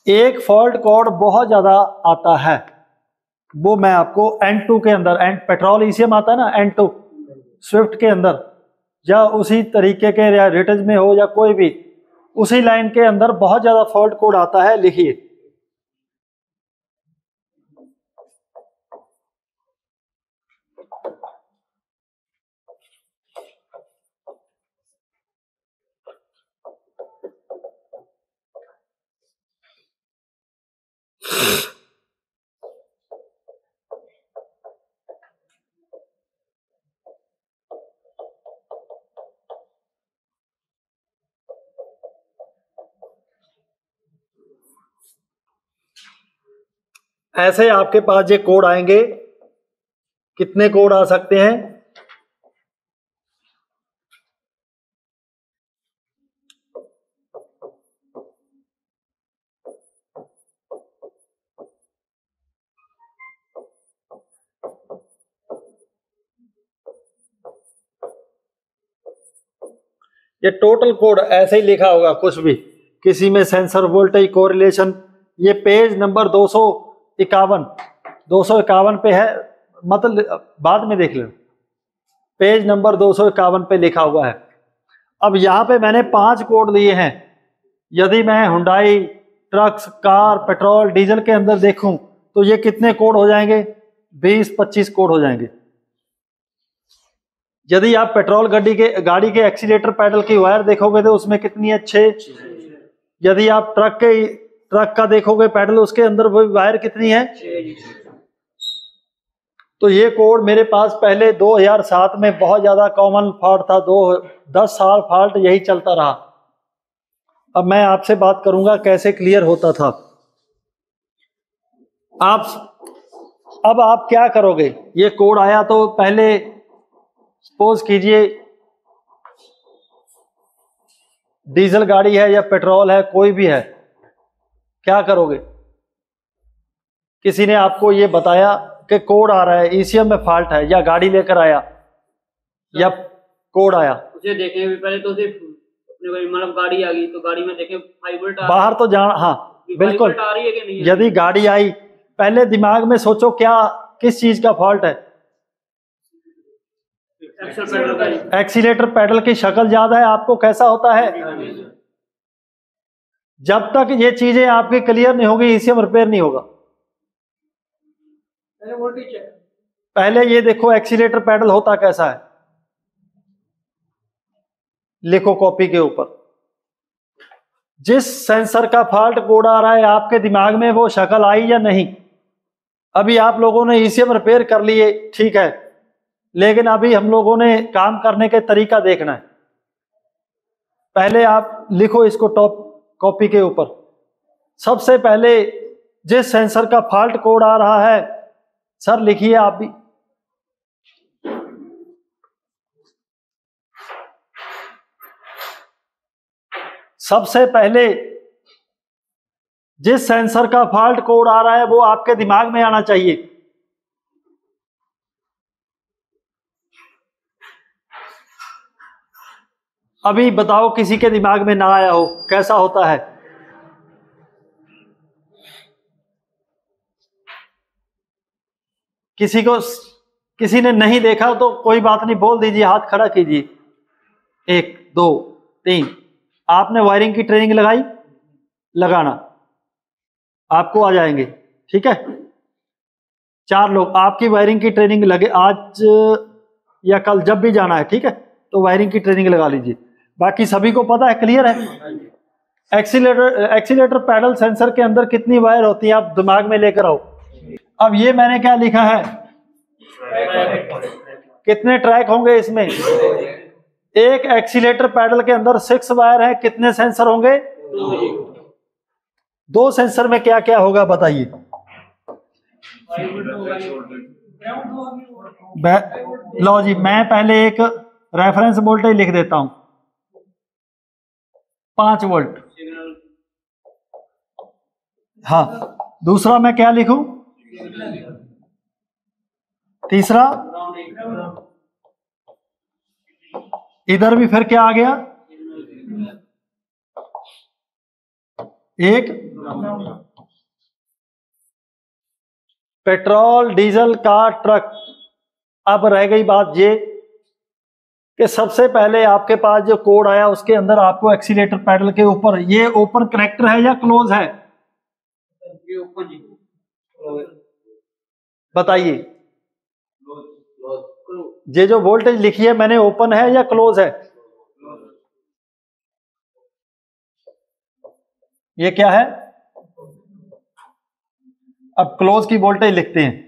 एक fault code बहुत ज्यादा आता है, वो मैं आपको N2 के अंदर, पेट्रोल ईसीएम आता है ना N2 स्विफ्ट के अंदर, या उसी तरीके के या रिटज में हो या कोई भी उसी लाइन के अंदर बहुत ज्यादा फॉल्ट कोड आता है। लिखिए ऐसे आपके पास ये कोड आएंगे। कितने कोड आ सकते हैं? ये टोटल कोड ऐसे ही लिखा होगा, कुछ भी, किसी में सेंसर वोल्टेज कोरिलेशन। ये पेज नंबर 251 पे है, मतलब बाद में देख लें, पेज नंबर 251 पे लिखा हुआ है। अब यहाँ पे मैंने 5 कोड लिए हैं। यदि मैं Hyundai trucks, car, petrol, diesel के अंदर देखूं तो ये कितने कोड हो जाएंगे? 20-25 कोड हो जाएंगे। यदि आप पेट्रोल गाड़ी के एक्सीलेटर पैडल की वायर देखोगे तो उसमें कितनी है? 6। यदि आप ट्रक का देखोगे पैडल, उसके अंदर वो वायर कितनी है? 6। तो ये कोड मेरे पास पहले 2007 में बहुत ज्यादा कॉमन फॉल्ट था, 10 साल फॉल्ट यही चलता रहा। अब मैं आपसे बात करूंगा कैसे क्लियर होता था। अब आप क्या करोगे? ये कोड आया तो पहले सपोज कीजिए डीजल गाड़ी है या पेट्रोल है, कोई भी है, क्या करोगे? किसी ने आपको ये बताया कि कोड आ रहा है, ईसीएम में फॉल्ट है, या गाड़ी लेकर आया या कोड आया, उसे देखें पहले तो सिर्फ मतलब गाड़ी आ गई तो गाड़ी में देखें 5 वोल्ट बाहर तो जान, हाँ बिल्कुल, आ रही है कि नहीं? यदि गाड़ी आई, पहले दिमाग में सोचो क्या, किस चीज का फॉल्ट है? एक्सीलेटर पैडल की शक्ल ज्यादा है, आपको कैसा होता है? जब तक ये चीजें आपकी क्लियर नहीं होगी ईसीएम रिपेयर नहीं होगा। पहले ये देखो एक्सीलेटर पैडल होता कैसा है, लिखो कॉपी के ऊपर। जिस सेंसर का फॉल्ट कोड आ रहा है आपके दिमाग में वो शक्ल आई या नहीं? अभी आप लोगों ने ईसीएम रिपेयर कर लिए, ठीक है, लेकिन अभी हम लोगों ने काम करने के तरीका देखना है। पहले आप लिखो इसको टॉप कॉपी के ऊपर। सबसे पहले जिस सेंसर का फॉल्ट कोड आ रहा है, सर लिखिए आप भी, सबसे पहले जिस सेंसर का फॉल्ट कोड आ रहा है वो आपके दिमाग में आना चाहिए। अभी बताओ किसी के दिमाग में ना आया हो, कैसा होता है? किसी ने नहीं देखा तो कोई बात नहीं, बोल दीजिए, हाथ खड़ा कीजिए। 1 2 3। आपने वायरिंग की ट्रेनिंग लगाई? लगाना, आपको आ जाएंगे, ठीक है। 4 लोग, आपकी वायरिंग की ट्रेनिंग लगे आज या कल, जब भी जाना है, ठीक है, तो वायरिंग की ट्रेनिंग लगा लीजिए। बाकी सभी को पता है, क्लियर है? एक्सीलेटर पैडल सेंसर के अंदर कितनी वायर होती है आप दिमाग में लेकर आओ। अब ये मैंने क्या लिखा है, कितने ट्रैक होंगे इसमें? एक एक्सीलेटर पैडल के अंदर 6 वायर है, कितने सेंसर होंगे? 2 सेंसर में क्या क्या होगा बताइए? लो जी, मैं पहले एक रेफरेंस वोल्टेज लिख देता हूं, 5 वोल्ट। हाँ, दूसरा मैं क्या लिखूं? तीसरा, इधर भी फिर क्या आ गया? एक पेट्रोल डीजल का ट्रक। अब रह गई बात ये कि सबसे पहले आपके पास जो कोड आया उसके अंदर आपको एक्सीलेटर पैडल के ऊपर ये ओपन कनेक्टर है या क्लोज है, ये ओपन जी, बताइए। ये जो वोल्टेज लिखी है मैंने ओपन है या क्लोज है, ये क्या है? अब क्लोज की वोल्टेज लिखते हैं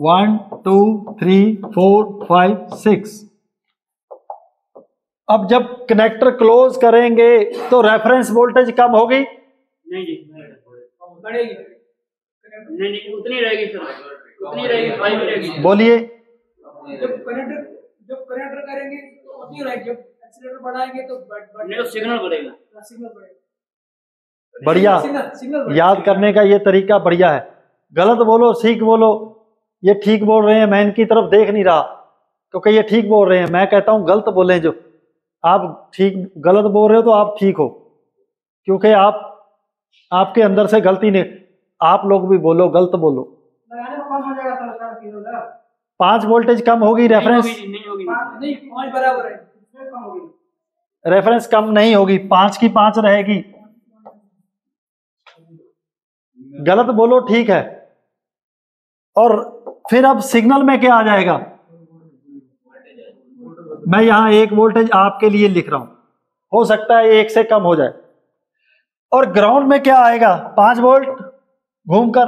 1 2 3 4 5 6। अब जब कनेक्टर क्लोज करेंगे तो रेफरेंस वोल्टेज कम होगी? नहीं जी, बढ़ेगी। नहीं उतनी रहेगी सर, उतनी रहेगी, 5 रहेगी। बोलिए। जब कनेक्टर करेंगे तो उतनी रहेगी, जब एक्सीलेटर बढ़ाएंगे तो नहीं, तो सिग्नल बढ़ेगा। सिग्नल बढ़ेगा। बढ़िया, सिग्नल याद करने का ये तरीका बढ़िया है। गलत बोलो ठीक बोलो, ये ठीक बोल रहे हैं, मैं इनकी तरफ देख नहीं रहा क्योंकि ये ठीक बोल रहे हैं। मैं कहता हूं गलत बोलें, जो आप ठीक गलत बोल रहे हो तो आप ठीक हो, क्योंकि आपके अंदर से गलती नहीं। आप लोग भी बोलो, गलत बोलो। लगाने में कम हो जाएगा सर, 5 वोल्टेज कम होगी, रेफरेंस नहीं होगी। नहीं 5 बराबर है, इसमें कम होगी। रेफरेंस कम नहीं होगी, 5 की 5 रहेगी। गलत बोलो, ठीक है। और फिर अब सिग्नल में क्या आ जाएगा? मैं यहां 1 वोल्टेज आपके लिए लिख रहा हूं, हो सकता है 1 से कम हो जाए। और ग्राउंड में क्या आएगा? 5 वोल्ट घूमकर।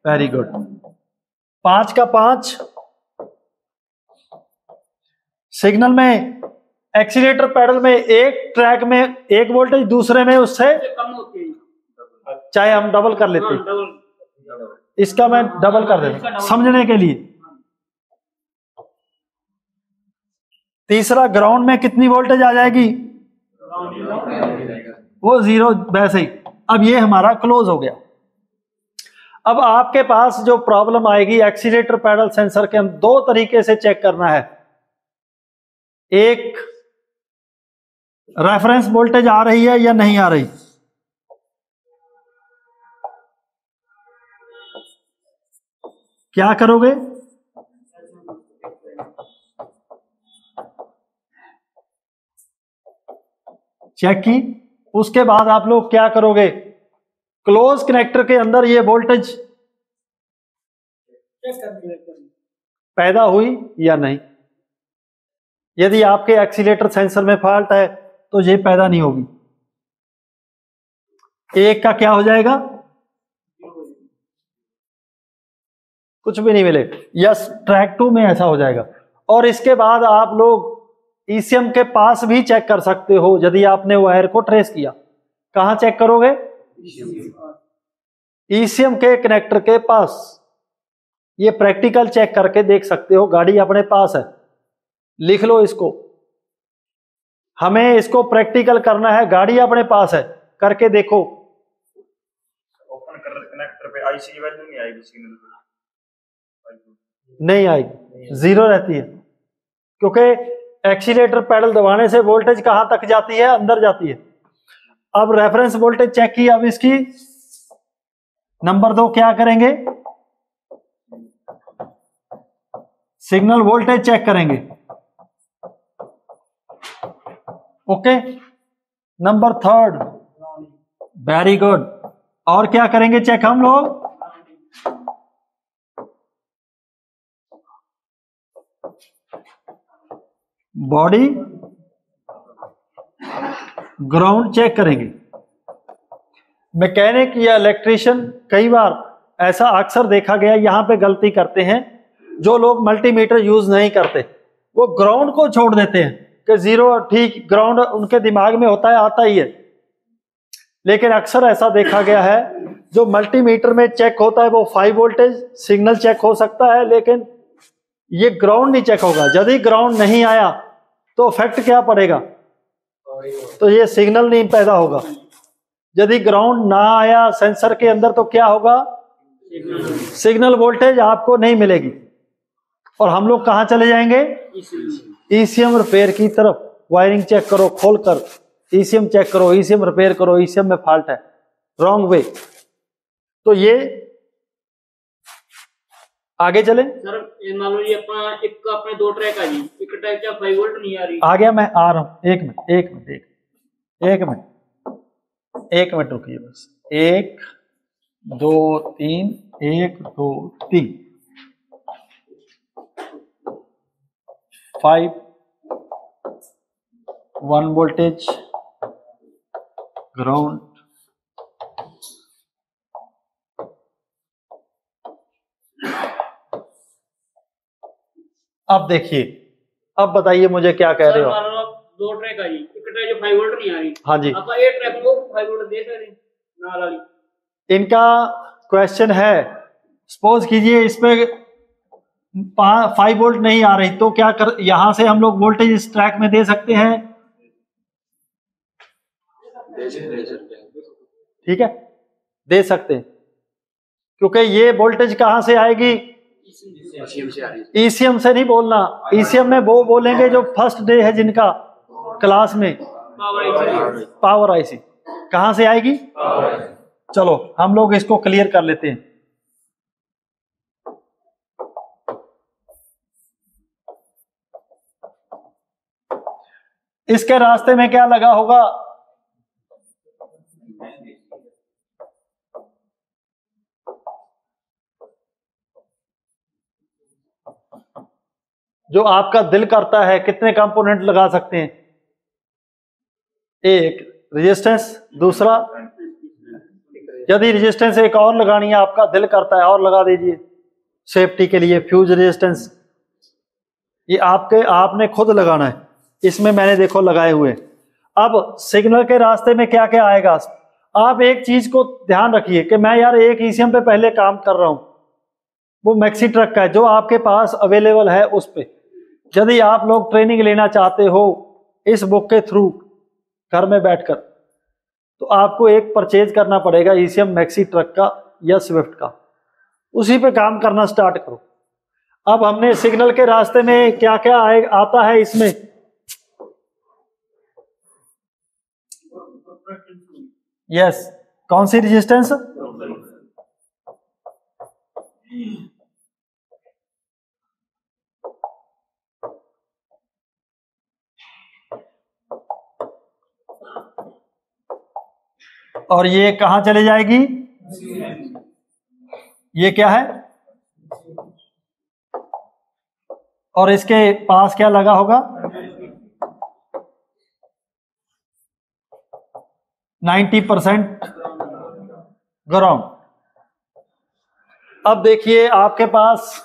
वेरी गुड, 5 का 5। सिग्नल में एक्सीलेटर पैडल में एक ट्रैक में 1 वोल्टेज, दूसरे में उससे कम होती है, चाहे हम डबल कर लेते हैं। डबल। इसका मैं डबल कर देता समझने के लिए। तीसरा, ग्राउंड में कितनी वोल्टेज आ जाएगी? वो 0 वैसे ही। अब ये हमारा क्लोज हो गया। अब आपके पास जो प्रॉब्लम आएगी एक्सीलेटर पैडल सेंसर के, हम 2 तरीके से चेक करना है। एक, रेफरेंस वोल्टेज आ रही है या नहीं आ रही। क्या करोगे? चेक की। उसके बाद आप लोग क्या करोगे? क्लोज कनेक्टर के अंदर ये वोल्टेज पैदा हुई या नहीं। यदि आपके एक्सीलेटर सेंसर में फॉल्ट है तो ये पैदा नहीं होगी। 1 का क्या हो जाएगा? कुछ भी नहीं मिले। यस, ट्रैक 2 में ऐसा हो जाएगा। और इसके बाद आप लोग ईसीएम के पास भी चेक कर सकते हो। यदि आपने वायर को ट्रेस किया, कहां चेक करोगे? ईसीएम के कनेक्टर के पास। ये प्रैक्टिकल चेक करके देख सकते हो, गाड़ी अपने पास है, लिख लो इसको। हमें इसको प्रैक्टिकल करना है, गाड़ी अपने पास है, करके देखो। ओपन कनेक्टर पे आईसी वैल्यू नहीं आएगी, सिग्नल नहीं आएगी, 0 रहती है, क्योंकि एक्सीलेटर पैडल दबाने से वोल्टेज कहां तक जाती है? अंदर जाती है। अब रेफरेंस वोल्टेज चेक की। अब इसकी नंबर 2 क्या करेंगे? सिग्नल वोल्टेज चेक करेंगे। Okay, number 3, very good. और क्या करेंगे चेक हम लोग? बॉडी ग्राउंड चेक करेंगे। मैकेनिक या इलेक्ट्रिशियन कई बार ऐसा अक्सर देखा गया, यहां पे गलती करते हैं जो लोग मल्टीमीटर यूज नहीं करते, वो ग्राउंड को छोड़ देते हैं कि 0 ठीक, ग्राउंड उनके दिमाग में होता है, आता ही है। लेकिन अक्सर ऐसा देखा गया है जो मल्टीमीटर में चेक होता है वो 5 वोल्टेज सिग्नल चेक हो सकता है, लेकिन ये ग्राउंड नहीं चेक होगा। यदि ग्राउंड नहीं आया तो इफेक्ट क्या पड़ेगा? तो ये सिग्नल नहीं पैदा होगा। यदि ग्राउंड ना आया सेंसर के अंदर तो क्या होगा? सिग्नल वोल्टेज आपको नहीं मिलेगी। और हम लोग कहाँ चले जाएंगे? ईसीएम रिपेयर की तरफ। वायरिंग चेक करो खोल कर, ईसीएम चेक करो, ईसीएम रिपेयर करो, ईसीएम में फॉल्ट है, रॉन्ग वे। तो ये आगे चले सर, मान लो ये अपने 2 ट्रैक आ जी, एक ट्रैक क्या 5 वोल्ट नहीं आ रही। आ गया, मैं आ रहा हूं, एक मिनट रुकिए बस। 1 2 3, 1 2 3, 5 1 वोल्टेज ग्राउंड, अब देखिए, अब बताइए मुझे क्या कह रहे हो? मान लो आप 2 ट्रैक आ जी, एक ट्रैक जो 5 वोल्ट नहीं आ रही। हाँ जी, आप ये ट्रैक को 5 वोल्ट दे सकते हैं नाल वाली। इनका क्वेश्चन है, सपोज कीजिए इस पे 5 वोल्ट नहीं आ रही, तो क्या कर, यहां से हम लोग वोल्टेज इस ट्रैक में दे सकते हैं? ठीक है, दे सकते हैं, क्योंकि ये वोल्टेज कहां से आएगी? ईसीएम से नहीं बोलना, ईसीएम में वो बोलेंगे जो फर्स्ट डे है जिनका क्लास में, पावर आईसी। कहां से आएगी? चलो हम लोग इसको क्लियर कर लेते हैं। इसके रास्ते में क्या लगा होगा? जो आपका दिल करता है, कितने कंपोनेंट लगा सकते हैं? एक रेजिस्टेंस, दूसरा यदि रेजिस्टेंस एक और लगानी है, आपका दिल करता है और लगा दीजिए सेफ्टी के लिए, फ्यूज रेजिस्टेंस। ये आपने खुद लगाना है, इसमें मैंने देखो लगाए हुए। अब सिग्नल के रास्ते में क्या क्या आएगा? आप एक चीज को ध्यान रखिए कि मैं यार एक ईसीएम पे पहले काम कर रहा हूं, वो मैक्सी ट्रक का है जो आपके पास अवेलेबल है उस पे। यदि आप लोग ट्रेनिंग लेना चाहते हो इस बुक के थ्रू घर में बैठकर, तो आपको एक परचेज करना पड़ेगा ईसीएम मैक्सी ट्रक का या स्विफ्ट का, उसी पे काम करना स्टार्ट करो। अब हमने सिग्नल के रास्ते में क्या क्या आता है इसमें? यस, कौन सी रेजिस्टेंस? और ये कहां चले जाएगी? ये क्या है? और इसके पास क्या लगा होगा? 90% ग्राउंड। अब देखिए आपके पास,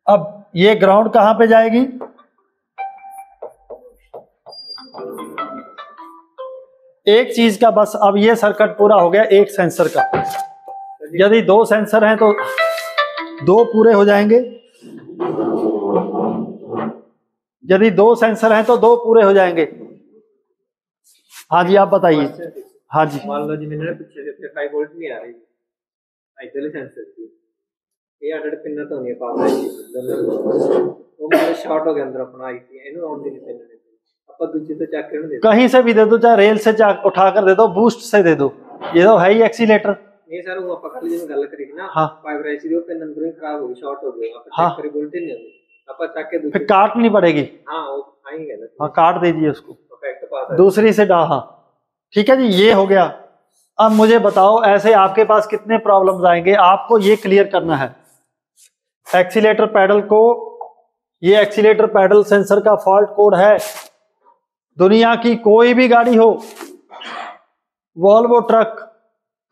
अब ये ग्राउंड कहां पे जाएगी? एक चीज का बस, अब ये सर्किट पूरा हो गया एक सेंसर का। यदि 2 सेंसर हैं तो 2 पूरे हो जाएंगे, यदि 2 सेंसर हैं तो 2 पूरे हो जाएंगे। हाँ जी, आप बताइए। हाँ जी, मान लो जी मैंने पीछे से 5 वोल्ट नहीं आ रही इधर सेंसर की, ये 8 पिन तो नहीं पावर वो मेरे शॉर्ट हो गया अंदर अपना आईसी इन्हें ऑन नहीं पिन अपन दूसरी तो चेक करने दे, कहीं से भी दे दो, चाहे रेल से उठा कर दे दो, बूस्ट से दे दो, ये तो है ही एक्सीलेटर। नहीं सर, वो अपन कल जो गल करी ना, हाँ, फाइबर आईसी जो पिन अंदर ही खराब हो गई, शॉर्ट हो गया, अपन हाँ, चेक करी वोल्टेज नहीं आती, अपन चेक के फिर काटनी पड़ेगी। हाँ वो आएंगे ना, हाँ काट दीजिए उसको, इफेक्ट पास है दूसरी से हाँ ठीक है जी, ये हो गया। अब मुझे बताओ ऐसे आपके पास कितने प्रॉब्लम्स आएंगे, आपको ये क्लियर करना है। एक्सीलेटर पैडल को, ये एक्सीलेटर पैडल सेंसर का फॉल्ट कोड है। दुनिया की कोई भी गाड़ी हो, Volvo truck,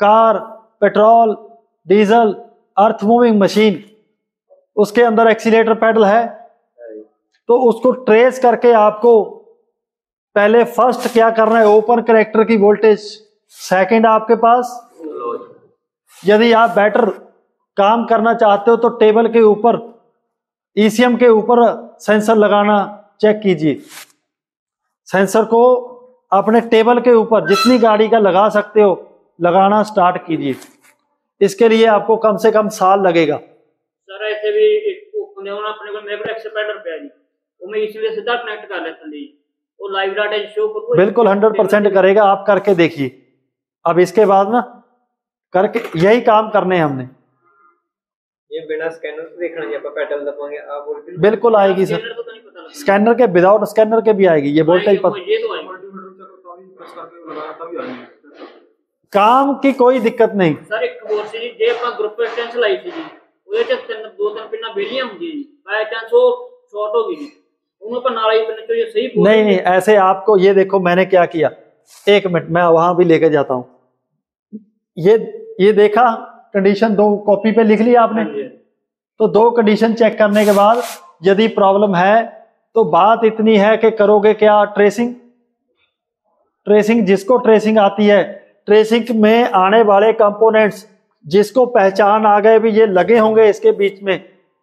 car, petrol, diesel, earth moving machine, उसके अंदर एक्सीलेटर पैडल है, तो उसको ट्रेस करके आपको पहले फर्स्ट क्या करना है, ओपन कनेक्टर की वोल्टेज, सेकंड आपके पास, यदि आप बेटर काम करना चाहते हो तो टेबल के ऊपर, ईसीएम के ऊपर सेंसर लगाना चेक कीजिए। सेंसर को अपने टेबल के ऊपर जितनी गाड़ी का लगा सकते हो लगाना स्टार्ट कीजिए। इसके लिए आपको कम से कम साल लगेगा। सर ऐसे भी ਉਹਨੇ ਹੁਣ ਆਪਣੇ ਕੋਲ ਮੇਰੇ ਕੋਲ ਐਕਸਪੈਂਡਰ ਪਿਆ ਜੀ, ਉਹ ਮੈਂ इसलिए सीधा कनेक्ट कर लेता जी, वो लाइव डाटा शो करूँ। बिल्कुल 100% करेगा, आप करके देखिए। अब इसके बाद ना करके यही काम करने हैं हमने। ये बिना स्कैनर से देखना जी, आप पेडल दबाएंगे आप वोल्टेज बिल्कुल आएगी सर, स्कैनर को तो नहीं पता लगता। स्कैनर के विदाउट स्कैनर के भी आएगी ये वोल्टेज पर। ये तो आएगी। काम की कोई दिक्कत नहीं सर एक ਹੋਰ ਸੀ ਜੀ, ਜੇ ਆਪਾਂ ਗਰੁੱਪ ਐਕਸਟੈਂਸ ਲਾਈ ਸੀ ਜੀ, ਉਹਦੇ ਚ ਦੋ ਤਿੰਨ ਪਿੰਨਾਂ ਬੇਲੀਆਂ ਹੁੰਦੀਆਂ ਜੀ, ਬਾਈ ਚਾਂਸ ਉਹ ਸ਼ਾਰਟ ਹੋ ਗਈ ਜੀ, ਉਹਨੂੰ ਆਪਾਂ ਨਾਲ ਹੀ ਪਿੰਨ ਚੋਂ ये सही नहीं नहीं ऐसे आपको ये देखो मैंने क्या किया, एक मिनट मैं वहां भी लेके जाता हूँ। ये देखा कंडीशन 2 कॉपी पे लिख लिया आपने, तो 2 कंडीशन चेक करने के बाद यदि प्रॉब्लम है तो बात इतनी है कि करोगे क्या, ट्रेसिंग जिसको ट्रेसिंग आती है, ट्रेसिंग में आने वाले कंपोनेंट्स जिसको पहचान आ गए भी ये लगे होंगे इसके बीच में,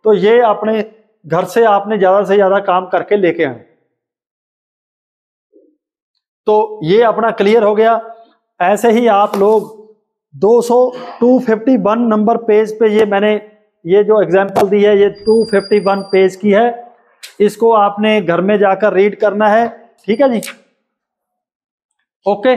तो ये अपने घर से आपने ज्यादा से ज्यादा काम करके लेके आए। तो ये अपना क्लियर हो गया। ऐसे ही आप लोग 251 नंबर पेज पे ये मैंने ये जो एग्जांपल दी है ये 251 पेज की है, इसको आपने घर में जाकर रीड करना है, ठीक है जी, ओके।